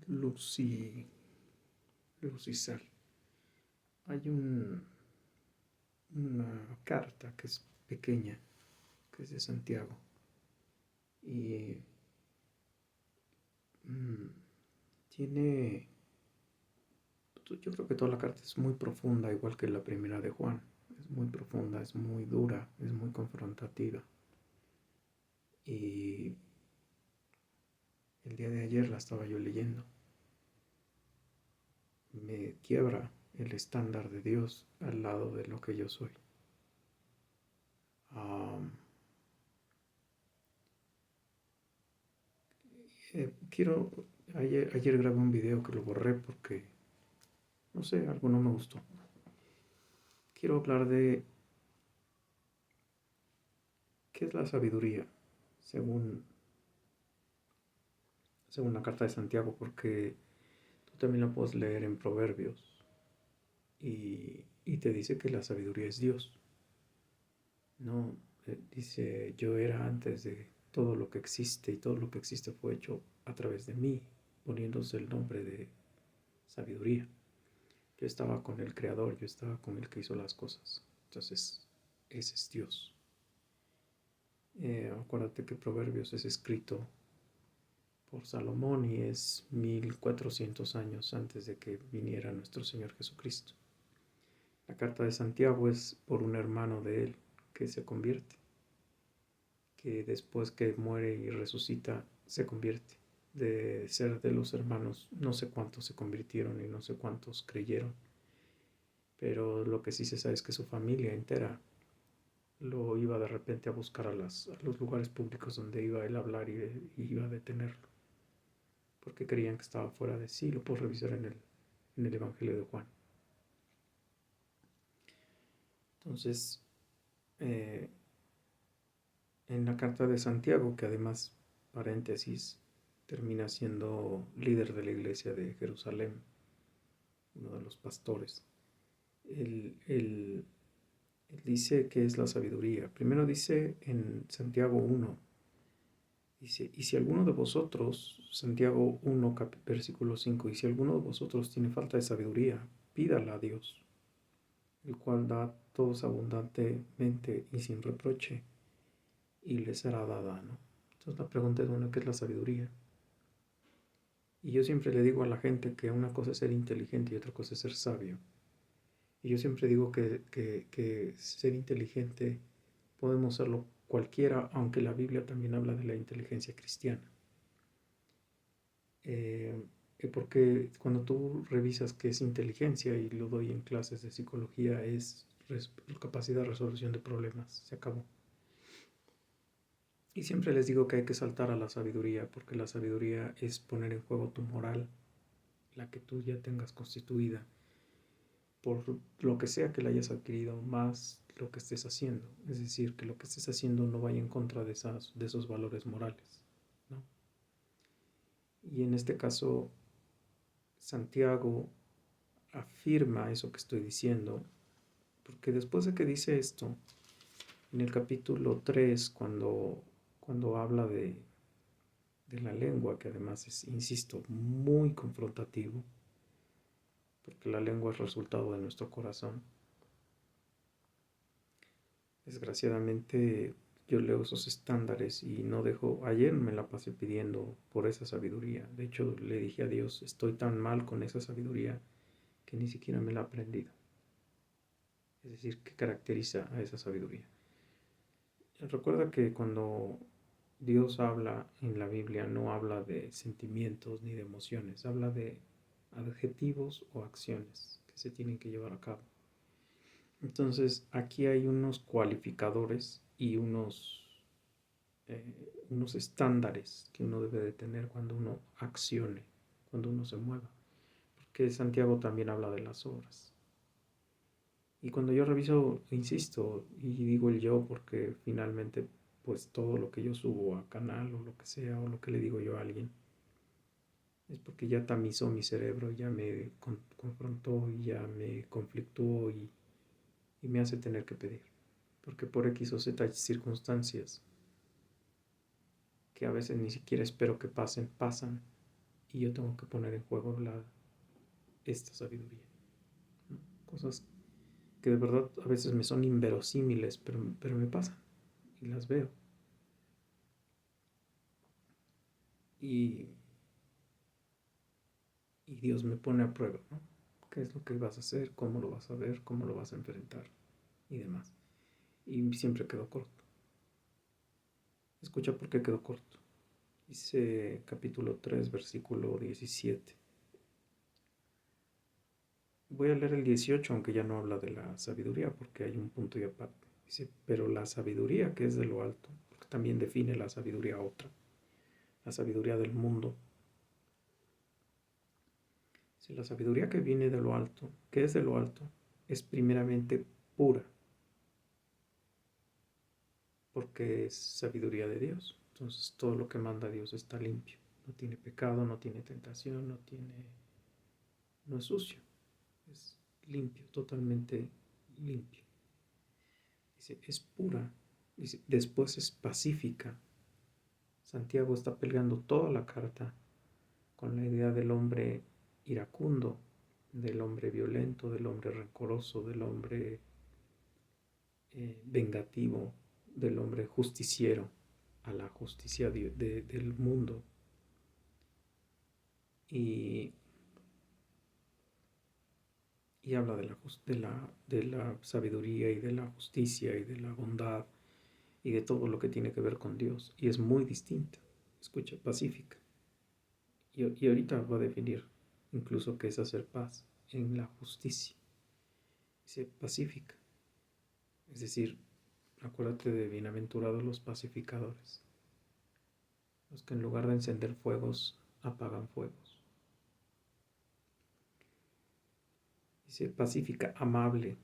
Lucy, Lucisal. Hay una carta que es pequeña, que es de Santiago. Y tiene, yo creo que toda la carta es muy profunda, igual que la primera de Juan. Es muy profunda, es muy dura, es muy confrontativa. Y el día de ayer la estaba yo leyendo. Me quiebra el estándar de Dios al lado de lo que yo soy. Quiero, ayer grabé un video que lo borré porque, no sé, algo no me gustó. Quiero hablar de qué es la sabiduría, según, según la carta de Santiago, porque tú también la puedes leer en Proverbios y te dice que la sabiduría es Dios. No, dice, yo era antes de todo lo que existe y todo lo que existe fue hecho a través de mí, poniéndose el nombre de sabiduría. Yo estaba con el Creador, yo estaba con el que hizo las cosas. Entonces, ese es Dios. Acuérdate que Proverbios es escrito por Salomón y es 1400 años antes de que viniera nuestro Señor Jesucristo. La carta de Santiago es por un hermano de él que se convierte, que después que muere y resucita se convierte. De ser de los hermanos, no sé cuántos se convirtieron y no sé cuántos creyeron, pero lo que sí se sabe es que su familia entera lo iba de repente a buscar a los lugares públicos donde iba él a hablar y iba a detenerlo, porque creían que estaba fuera de sí. Lo puedo revisar en el Evangelio de Juan. Entonces, en la carta de Santiago, que además, paréntesis, termina siendo líder de la iglesia de Jerusalén, uno de los pastores, él dice que es la sabiduría. Primero dice en Santiago 1, dice, y si alguno de vosotros, Santiago 1, versículo 5, y si alguno de vosotros tiene falta de sabiduría, pídala a Dios, el cual da todos abundantemente y sin reproche, y le será dada, ¿no? Entonces la pregunta es, bueno, ¿qué es la sabiduría? Y yo siempre le digo a la gente que una cosa es ser inteligente y otra cosa es ser sabio. Y yo siempre digo que ser inteligente podemos serlo cualquiera, aunque la Biblia también habla de la inteligencia cristiana. Porque cuando tú revisas qué es inteligencia, y lo doy en clases de psicología, es capacidad de resolución de problemas, se acabó. Y siempre les digo que hay que saltar a la sabiduría, porque la sabiduría es poner en juego tu moral, la que tú ya tengas constituida, por lo que sea que la hayas adquirido, más lo que estés haciendo. Es decir, que lo que estés haciendo no vaya en contra de esos valores morales, ¿no? Y en este caso, Santiago afirma eso que estoy diciendo, porque después de que dice esto, en el capítulo 3, cuando habla de la lengua, que además es, insisto, muy confrontativo, porque la lengua es resultado de nuestro corazón. Desgraciadamente yo leo esos estándares y no dejo, ayer me la pasé pidiendo por esa sabiduría. De hecho, le dije a Dios, estoy tan mal con esa sabiduría que ni siquiera me la he aprendido. Es decir, ¿qué caracteriza a esa sabiduría? Recuerda que cuando Dios habla en la Biblia no habla de sentimientos ni de emociones, habla de adjetivos o acciones que se tienen que llevar a cabo. Entonces aquí hay unos cualificadores y unos estándares que uno debe de tener cuando uno accione, cuando uno se mueva. Porque Santiago también habla de las obras. Y cuando yo reviso, insisto, y digo el yo porque finalmente pues todo lo que yo subo a canal o lo que sea, o lo que le digo yo a alguien, es porque ya tamizó mi cerebro, ya me confrontó y ya me conflictuó y me hace tener que pedir. Porque por X o Z circunstancias que a veces ni siquiera espero que pasen, pasan. y yo tengo que poner en juego esta sabiduría, ¿no? Cosas que de verdad a veces me son inverosímiles, pero me pasan y las veo. Y, y Dios me pone a prueba, ¿no? ¿Qué es lo que vas a hacer? ¿Cómo lo vas a ver? ¿Cómo lo vas a enfrentar? Y demás. Y siempre quedo corto. Escucha por qué quedo corto. Dice capítulo 3, versículo 17. Voy a leer el 18, aunque ya no habla de la sabiduría, porque hay un punto y aparte. Dice, pero la sabiduría que es de lo alto, porque también define la sabiduría otra, la sabiduría del mundo. Dice, la sabiduría que viene de lo alto, que es de lo alto, es primeramente pura, porque es sabiduría de Dios. Entonces todo lo que manda Dios está limpio. No tiene pecado, no tiene tentación, no es sucio. Es limpio, totalmente limpio. Dice, es pura. Dice, después es pacífica. Santiago está peleando toda la carta con la idea del hombre iracundo, del hombre violento, del hombre rencoroso, del hombre vengativo, del hombre justiciero, a la justicia del mundo. Y, y habla de la sabiduría y de la justicia y de la bondad y de todo lo que tiene que ver con Dios. Y es muy distinta. Escucha, pacífica. Y ahorita va a definir incluso qué es hacer paz en la justicia. Dice pacífica. Es decir, acuérdate de bienaventurados los pacificadores, los que en lugar de encender fuegos, apagan fuegos. Dice pacífica, amable,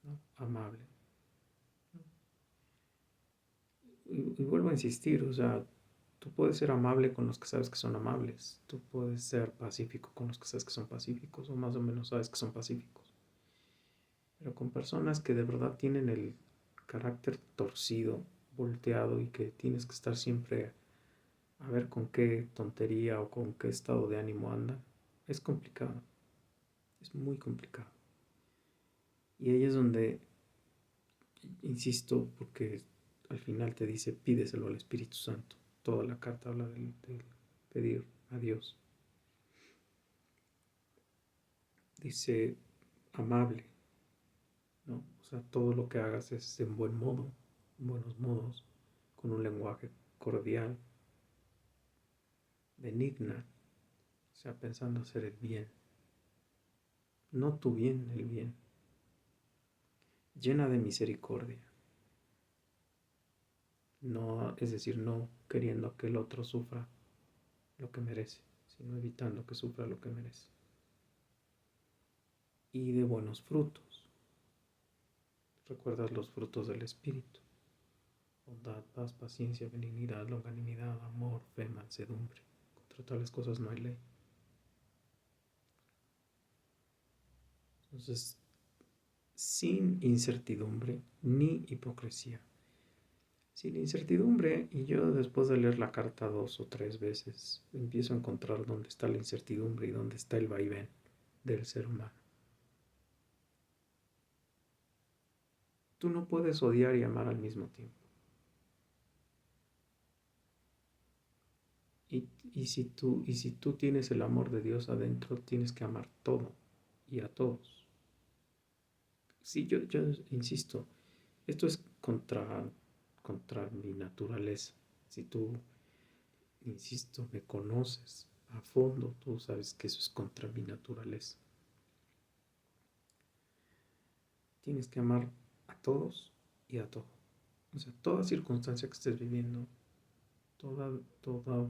¿no? Amable. Y vuelvo a insistir, o sea, tú puedes ser amable con los que sabes que son amables, tú puedes ser pacífico con los que sabes que son pacíficos, o más o menos sabes que son pacíficos. Pero con personas que de verdad tienen el carácter torcido, volteado y que tienes que estar siempre a ver con qué tontería o con qué estado de ánimo anda, es complicado, es muy complicado. Y ahí es donde, insisto, porque al final te dice, pídeselo al Espíritu Santo. Toda la carta habla del pedir a Dios. Dice, amable, ¿no? O sea, todo lo que hagas es en buen modo, en buenos modos, con un lenguaje cordial, benigna, o sea, pensando hacer el bien, no tu bien, el bien, llena de misericordia, no, es decir, no queriendo que el otro sufra lo que merece, sino evitando que sufra lo que merece. Y de buenos frutos. ¿Recuerdas los frutos del Espíritu? Bondad, paz, paciencia, benignidad, longanimidad, amor, fe, mansedumbre. Contra tales cosas no hay ley. Entonces, sin incertidumbre ni hipocresía. Sin incertidumbre, y yo después de leer la carta 2 o 3 veces, empiezo a encontrar dónde está la incertidumbre y dónde está el vaivén del ser humano. Tú no puedes odiar y amar al mismo tiempo. Y si tú tienes el amor de Dios adentro, tienes que amar todo y a todos. Sí, yo insisto, esto es contra mi naturaleza. Si tú, insisto, me conoces a fondo, tú sabes que eso es contra mi naturaleza. Tienes que amar a todos y a todo. O sea, toda circunstancia que estés viviendo, toda, toda,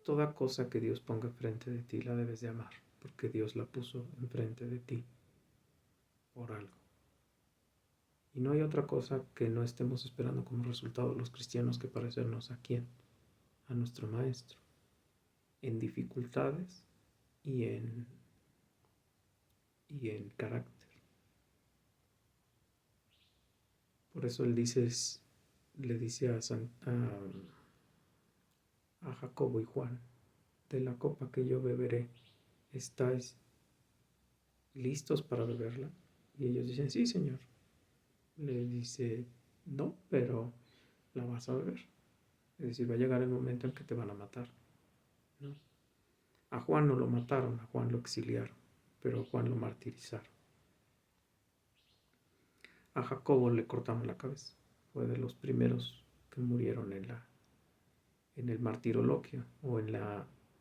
toda cosa que Dios ponga enfrente de ti la debes de amar, porque Dios la puso enfrente de ti por algo. Y no hay otra cosa que no estemos esperando como resultado los cristianos que parecernos a quién, a nuestro Maestro, en dificultades y en carácter. Por eso él le dice a a Jacobo y Juan, de la copa que yo beberé, ¿estáis listos para beberla? Y ellos dicen, sí, Señor. Le dice, no, pero la vas a beber. Es decir, va a llegar el momento en que te van a matar, ¿no? A Juan no lo mataron, a Juan lo exiliaron, pero a Juan lo martirizaron. A Jacobo le cortaron la cabeza. Fue de los primeros que murieron en el martirologio o en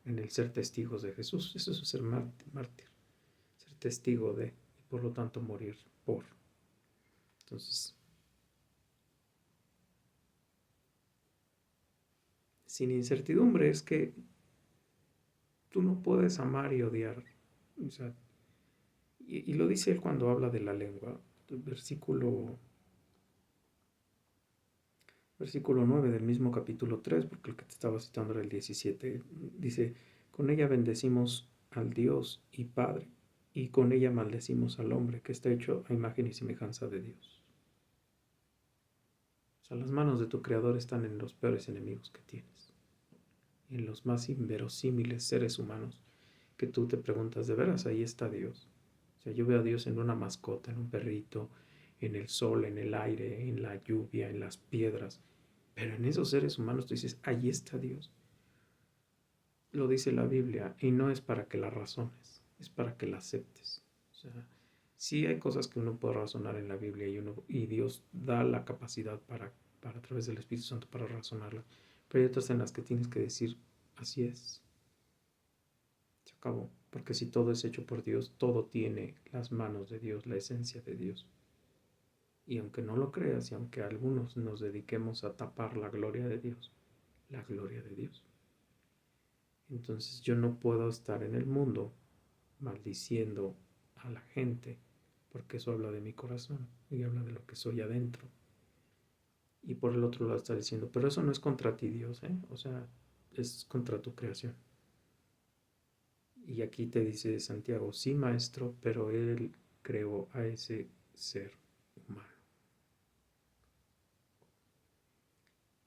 el ser testigos de Jesús. Eso es ser mártir, ser testigo de, y por lo tanto morir por. Entonces, sin incertidumbre es que tú no puedes amar y odiar. O sea, y lo dice él cuando habla de la lengua. Versículo 9 del mismo capítulo 3, porque el que te estaba citando era el 17, dice, con ella bendecimos al Dios y Padre, y con ella maldecimos al hombre, que está hecho a imagen y semejanza de Dios. O sea, las manos de tu Creador están en los peores enemigos que tienes, en los más inverosímiles seres humanos, que tú te preguntas, ¿de veras ahí está Dios? O sea, yo veo a Dios en una mascota, en un perrito, en el sol, en el aire, en la lluvia, en las piedras. Pero en esos seres humanos tú dices, ahí está Dios. Lo dice la Biblia y no es para que la razones, es para que la aceptes. O sea, sí hay cosas que uno puede razonar en la Biblia y Dios da la capacidad para a través del Espíritu Santo para razonarla. Pero hay otras en las que tienes que decir, así es. Se acabó. Porque si todo es hecho por Dios, todo tiene las manos de Dios, la esencia de Dios. Y aunque no lo creas y aunque algunos nos dediquemos a tapar la gloria de Dios, la gloria de Dios. Entonces yo no puedo estar en el mundo maldiciendo a la gente, porque eso habla de mi corazón y habla de lo que soy adentro. Y por el otro lado está diciendo, pero eso no es contra ti, Dios, ¿eh? O sea, es contra tu creación. Y aquí te dice Santiago, sí, maestro, pero él creó a ese ser humano.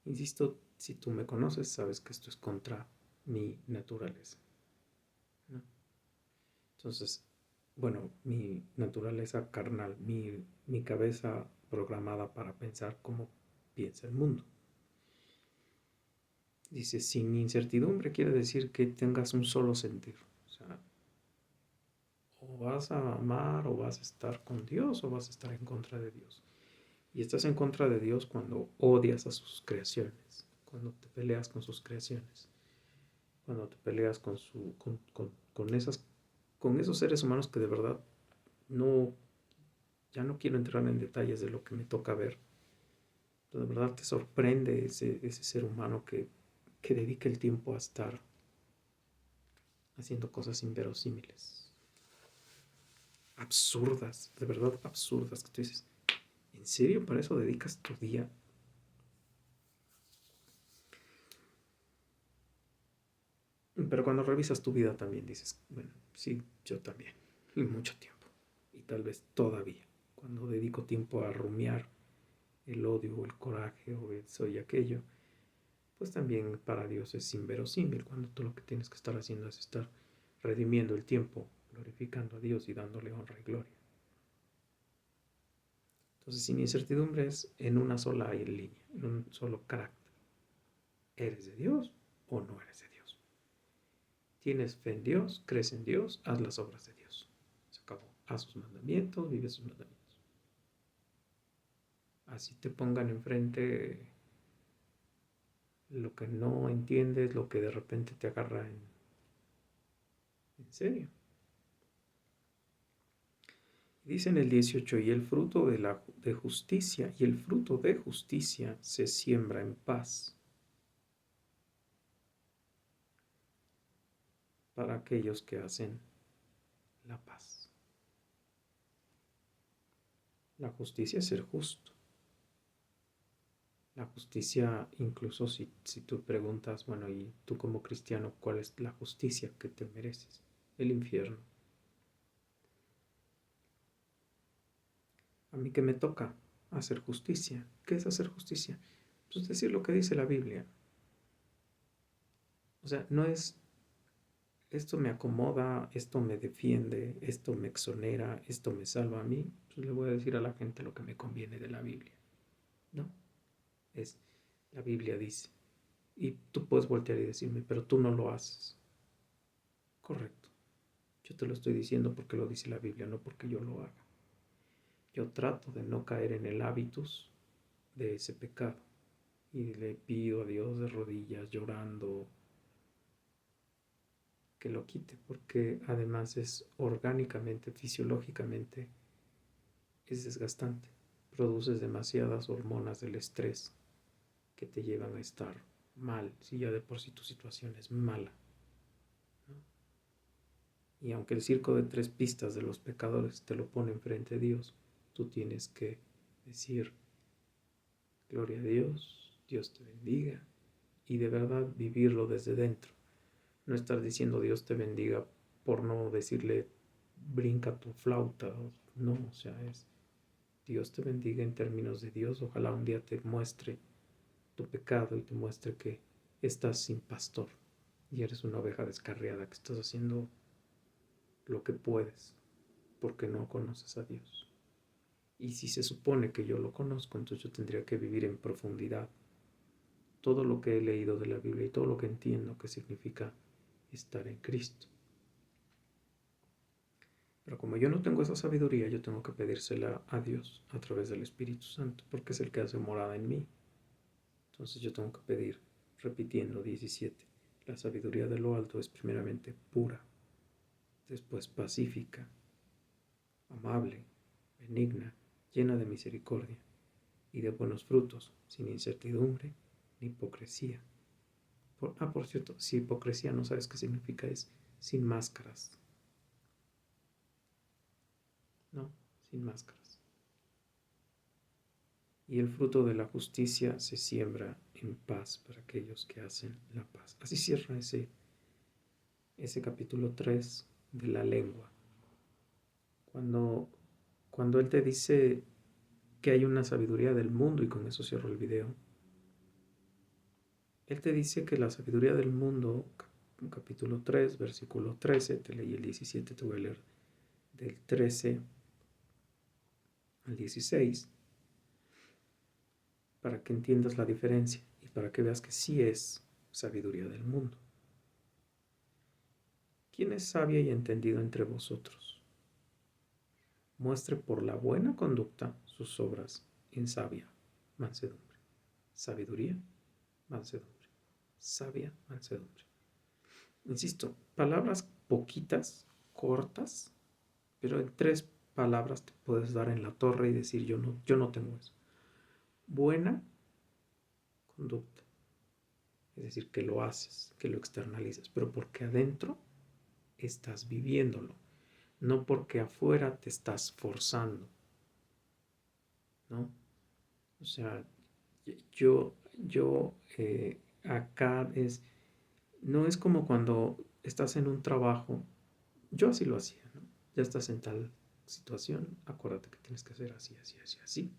Insisto, si tú me conoces, sabes que esto es contra mi naturaleza, ¿no? Entonces, bueno, mi naturaleza carnal, mi cabeza programada para pensar cómo piensa el mundo. Dice, sin incertidumbre quiere decir que tengas un solo sentir. O sea, o vas a amar o vas a estar con Dios o vas a estar en contra de Dios. Y estás en contra de Dios cuando odias a sus creaciones, cuando te peleas con sus creaciones, cuando te peleas con esos seres humanos que de verdad no, ya no quiero entrar en detalles de lo que me toca ver. Pero de verdad te sorprende ese ser humano que dedica el tiempo a estar haciendo cosas inverosímiles, absurdas, de verdad absurdas, que tú dices, ¿en serio para eso dedicas tu día? Pero cuando revisas tu vida también dices, bueno, sí, yo también, y mucho tiempo, y tal vez todavía, cuando dedico tiempo a rumiar el odio o el coraje o eso y aquello, pues también para Dios es inverosímil, cuando tú lo que tienes que estar haciendo es estar redimiendo el tiempo, glorificando a Dios y dándole honra y gloria. Entonces, sin incertidumbre es en una sola línea, en un solo carácter. ¿Eres de Dios o no eres de Dios? ¿Tienes fe en Dios? ¿Crees en Dios? Haz las obras de Dios. Se acabó. Haz sus mandamientos, vive sus mandamientos. Así te pongan enfrente lo que no entiendes, lo que de repente te agarra en serio. Dice en el 18, y el fruto de justicia, y el fruto de justicia se siembra en paz para aquellos que hacen la paz. La justicia es ser justo. La justicia, incluso si tú preguntas, bueno, y tú como cristiano, ¿cuál es la justicia que te mereces? El infierno. A mí que me toca hacer justicia. ¿Qué es hacer justicia? Pues decir lo que dice la Biblia. O sea, no es esto me acomoda, esto me defiende, esto me exonera, esto me salva a mí. Pues le voy a decir a la gente lo que me conviene de la Biblia. No, es la Biblia dice. Y tú puedes voltear y decirme, pero tú no lo haces. Correcto. Yo te lo estoy diciendo porque lo dice la Biblia, no porque yo lo haga. Yo trato de no caer en el hábitus de ese pecado. Y le pido a Dios de rodillas, llorando, que lo quite, porque además es orgánicamente, fisiológicamente, es desgastante. Produces demasiadas hormonas del estrés que te llevan a estar mal, si ya de por sí tu situación es mala, ¿no? Y aunque el circo de tres pistas de los pecadores te lo pone enfrente de Dios, tú tienes que decir, gloria a Dios, Dios te bendiga, y de verdad vivirlo desde dentro. No estar diciendo Dios te bendiga por no decirle brinca tu flauta, no, o sea, es Dios te bendiga en términos de Dios. Ojalá un día te muestre tu pecado y te muestre que estás sin pastor y eres una oveja descarriada, que estás haciendo lo que puedes porque no conoces a Dios. Y si se supone que yo lo conozco, entonces yo tendría que vivir en profundidad todo lo que he leído de la Biblia y todo lo que entiendo que significa estar en Cristo. Pero como yo no tengo esa sabiduría, yo tengo que pedírsela a Dios a través del Espíritu Santo, porque es el que hace morada en mí. Entonces yo tengo que pedir, repitiendo 17, la sabiduría de lo alto es primeramente pura, después pacífica, amable, benigna, llena de misericordia y de buenos frutos, sin incertidumbre ni hipocresía. Por cierto, si hipocresía no sabes qué significa, es sin máscaras. No, sin máscaras. Y el fruto de la justicia se siembra en paz para aquellos que hacen la paz. Así cierra ese capítulo 3 de la lengua. Cuando él te dice que hay una sabiduría del mundo, y con eso cierro el video, él te dice que la sabiduría del mundo, capítulo 3, versículo 13, te leí el 17, te voy a leer del 13 al 16, para que entiendas la diferencia y para que veas que sí es sabiduría del mundo. ¿Quién es sabio y entendido entre vosotros? Muestre por la buena conducta sus obras en sabia mansedumbre. Sabiduría, mansedumbre. Sabia mansedumbre. Insisto, palabras poquitas, cortas, pero en 3 palabras te puedes dar en la torre y decir yo no tengo eso. Buena conducta, es decir, que lo haces, que lo externalizas, pero porque adentro estás viviéndolo, no porque afuera te estás forzando, ¿no? O sea, acá no es como cuando estás en un trabajo, yo así lo hacía, ¿no? Ya estás en tal situación, acuérdate que tienes que hacer así, así, así, así.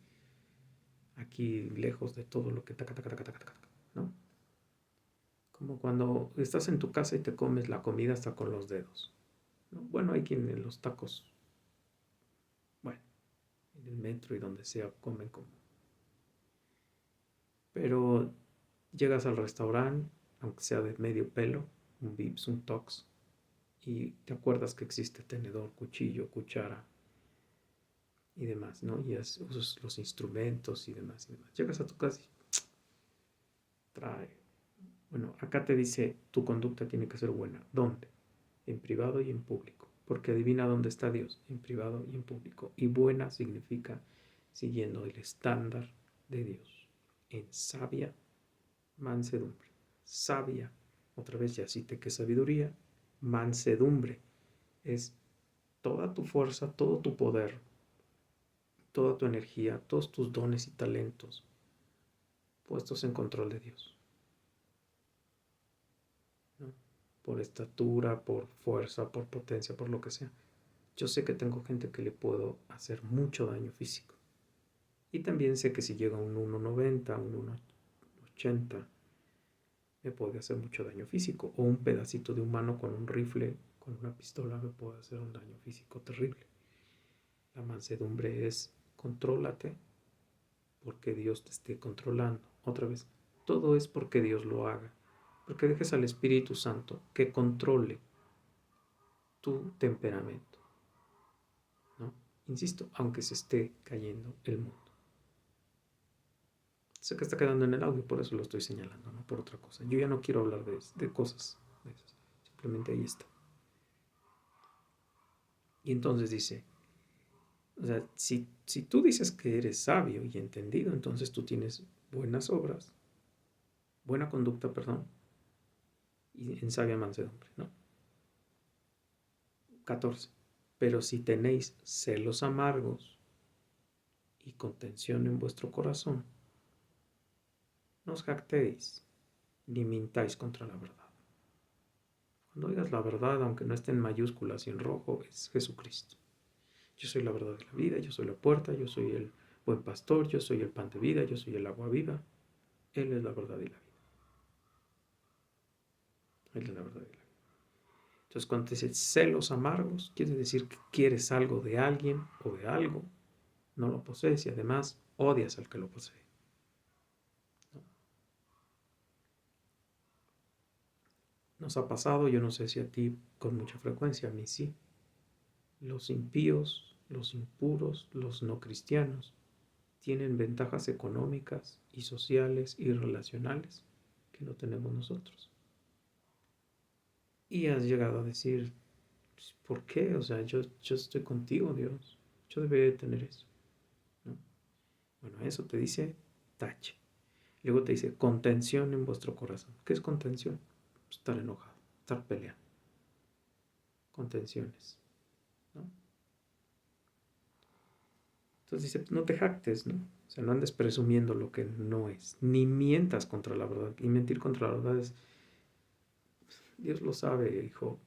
Aquí lejos de todo lo que taca, taca, taca, taca, taca, ¿no? Como cuando estás en tu casa y te comes la comida hasta con los dedos, ¿no? Bueno, hay quien en los tacos, bueno, en el metro y donde sea comen como. Pero llegas al restaurante, aunque sea de medio pelo, un Vips, un Tox, y te acuerdas que existe tenedor, cuchillo, cuchara y demás, ¿no? Y usas los instrumentos y demás, y demás. Llegas a tu casa y trae. Bueno, acá te dice, tu conducta tiene que ser buena. ¿Dónde? En privado y en público. Porque adivina dónde está Dios, en privado y en público. Y buena significa siguiendo el estándar de Dios, en sabia mansedumbre. Sabia, otra vez ya cité que sabiduría, mansedumbre es toda tu fuerza, todo tu poder, toda tu energía, todos tus dones y talentos puestos en control de Dios, ¿no? Por estatura, por fuerza, por potencia, por lo que sea. Yo sé que tengo gente que le puedo hacer mucho daño físico. Y también sé que si llega a un 1,90, un 1,80, me puede hacer mucho daño físico, o un pedacito de humano con un rifle, con una pistola, me puede hacer un daño físico terrible. La mansedumbre es contrólate porque Dios te esté controlando. Otra vez, todo es porque Dios lo haga, porque dejes al Espíritu Santo que controle tu temperamento, ¿no? Insisto, aunque se esté cayendo el mundo. Sé que está quedando en el audio, por eso lo estoy señalando, no por otra cosa. Yo ya no quiero hablar de cosas de esas. Simplemente ahí está. Y entonces dice, o sea, si tú dices que eres sabio y entendido, entonces tú tienes buenas obras, buena conducta, perdón, y en sabia mansedumbre, ¿no? 14. Pero si tenéis celos amargos y contención en vuestro corazón, no os jactéis ni mintáis contra la verdad. Cuando oigas la verdad, aunque no esté en mayúsculas y en rojo, es Jesucristo. Yo soy la verdad de la vida, yo soy la puerta, yo soy el buen pastor, yo soy el pan de vida, yo soy el agua viva. Él es la verdad y la vida. Él es la verdad y la vida. Entonces, cuando te dice celos amargos, quiere decir que quieres algo de alguien o de algo, no lo posees y además odias al que lo posee. ¿No? Nos ha pasado, yo no sé si a ti con mucha frecuencia, a mí sí. Los impíos, los impuros, los no cristianos tienen ventajas económicas y sociales y relacionales que no tenemos nosotros. Y has llegado a decir, ¿por qué? O sea, yo estoy contigo, Dios. Yo debería de tener eso, ¿no? Bueno, eso te dice tache. Luego te dice contención en vuestro corazón. ¿Qué es contención? Estar enojado, estar peleando. Contenciones, ¿no? Entonces dice, no te jactes, ¿no? O sea, no andes presumiendo lo que no es. Ni mientas contra la verdad. Y mentir contra la verdad es, Dios lo sabe, hijo.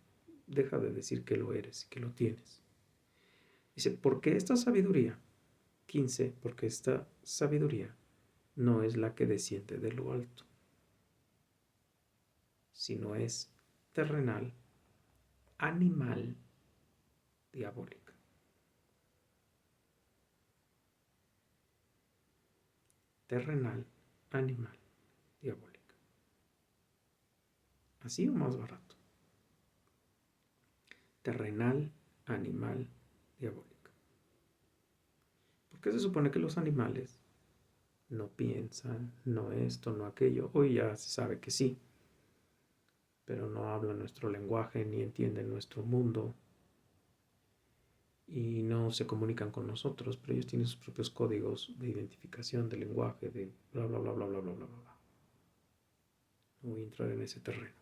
Deja de decir que lo eres y que lo tienes. Dice, porque esta sabiduría, 15, porque esta sabiduría no es la que desciende de lo alto, sino es terrenal, animal, diabólica. Terrenal, animal, diabólica. ¿Así o más barato? Terrenal, animal, diabólica. ¿Por qué se supone que los animales no piensan, no esto, no aquello? Hoy ya se sabe que sí, pero no hablan nuestro lenguaje ni entienden nuestro mundo y no se comunican con nosotros, pero ellos tienen sus propios códigos de identificación, de lenguaje, de bla, bla, bla, bla, bla, bla, bla, bla. No voy a entrar en ese terreno.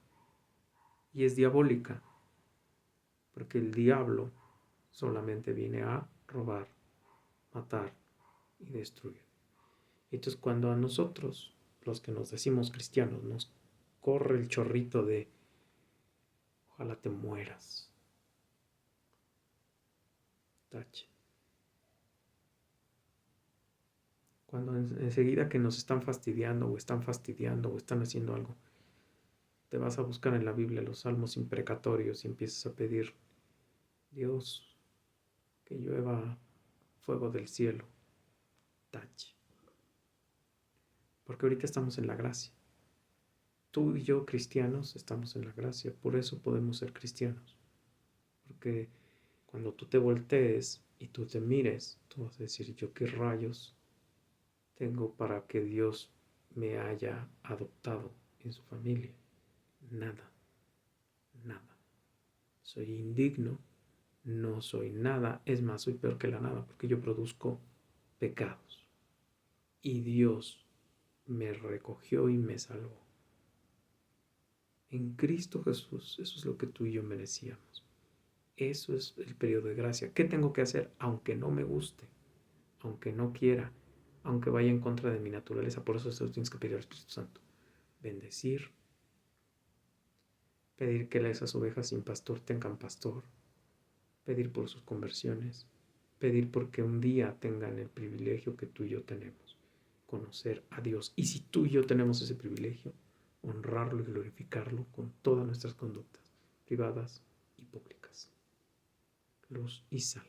Y es diabólica, porque el diablo solamente viene a robar, matar y destruir. Entonces, cuando a nosotros, los que nos decimos cristianos, nos corre el chorrito de ojalá te mueras, tache. Cuando enseguida que nos están fastidiando o están fastidiando o están haciendo algo, te vas a buscar en la Biblia los salmos imprecatorios y empiezas a pedir, Dios, que llueva fuego del cielo, tache. Porque ahorita estamos en la gracia. Tú y yo, cristianos, estamos en la gracia. Por eso podemos ser cristianos. Porque cuando tú te voltees y tú te mires, tú vas a decir, yo qué rayos tengo para que Dios me haya adoptado en su familia. Nada, nada. Soy indigno, no soy nada. Es más, soy peor que la nada porque yo produzco pecados. Y Dios me recogió y me salvó. En Cristo Jesús, eso es lo que tú y yo merecíamos. Eso es el periodo de gracia. ¿Qué tengo que hacer aunque no me guste? Aunque no quiera, aunque vaya en contra de mi naturaleza? Por eso se lo tienes que pedir al Espíritu Santo. Bendecir, pedir que esas ovejas sin pastor tengan pastor, pedir por sus conversiones, pedir porque un día tengan el privilegio que tú y yo tenemos, conocer a Dios. Y si tú y yo tenemos ese privilegio, honrarlo y glorificarlo con todas nuestras conductas, privadas y públicas. Luz y sal.